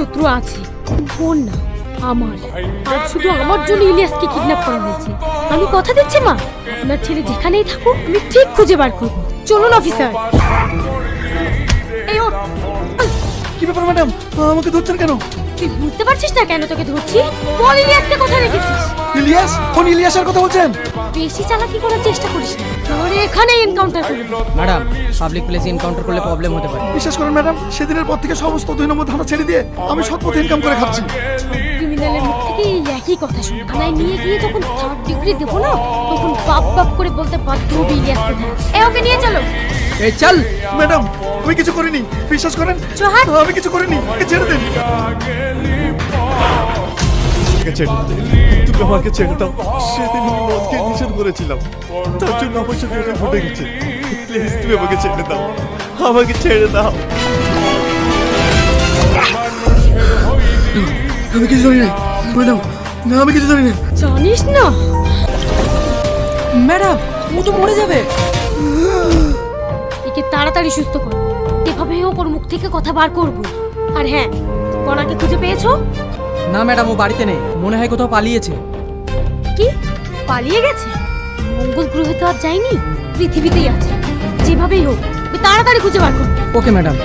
শত্রু আছে, বোন না, আমার। আর শুধু আমার জন্য ইলিয়াসকে কিডন্যাপ করা হয়েছে। আমি কথা দিচ্ছি মা, আপনার ছেলে যেখানেই থাকুক আমি ঠিক খুঁজে বার করবো। চলুন অফিসার। এই ওঠ। কি ব্যাপার ম্যাডাম, আমাকে ধরছেন কেন? তুই বুঝতে পারছিস না কেন তোকে ধরছি? বল ইলিয়াসকে কোথায় রেখেছিস? ইলিয়াস? কোন ইলিয়াসের কথা বলছেন? বেশি চালাকি করার চেষ্টা করিস না, তাহলে এখানেই এনকাউন্টার করবি। ম্যাডাম, পাবলিক প্লেসে এনকাউন্টার করলে প্রবলেম হতে পারে। বিশ্বাস করেন ম্যাডাম, সেদিনের পর থেকে সমস্ত 2 নম্বর ধাঁধা ছেড়ে দিয়ে আমি সৎ পথে ইনকাম করে খাচ্ছি। ক্রিমিনালের মুখ থেকে এই একই কথা শুনে থানায় নিয়ে গিয়ে যখন 3rd ডিগ্রি দেবো না, তখন বাপ বাপ করে বলতে বাধ্য হবি ইলিয়াস কোথায়। ওকে নিয়ে চলো। এই চল। ম্যাডাম, আমি কিছু করিনি, বিশ্বাস করেন। জোহার। আমি কিছু করিনি, আমাকে ছেড়ে দিন। তুমি আমাকে ছেড়ে দাও। সেদিন আমি মদকে নিষেধ করেছিলাম, তার জন্য আমার সাথে এটা ঘটে গেছে। প্লিজ তুমি আমাকে ছেড়ে দাও, আমাকে ছেড়ে দাও। আমি কিছু জানি না ম্যাডাম, না আমি কিছু জানি না। জানিস না? ম্যাডাম, ও তো মরে যাবে। একে তাড়াতাড়ি সুস্থ কর, এভাবে হোক ওর মুখ থেকে কথা বার করবো। আর হ্যাঁ, কণাকে খুঁজে পেয়েছো? না ম্যাডাম, ও বাড়িতে নেই, মনে হয় কোথাও পালিয়েছে। কি, পালিয়ে গেছে? মঙ্গল গ্রহে তো আর যায়নি, পৃথিবীতেই আছে। যেভাবেই হোক তাড়াতাড়ি খুঁজে বার করবো। Okay madam.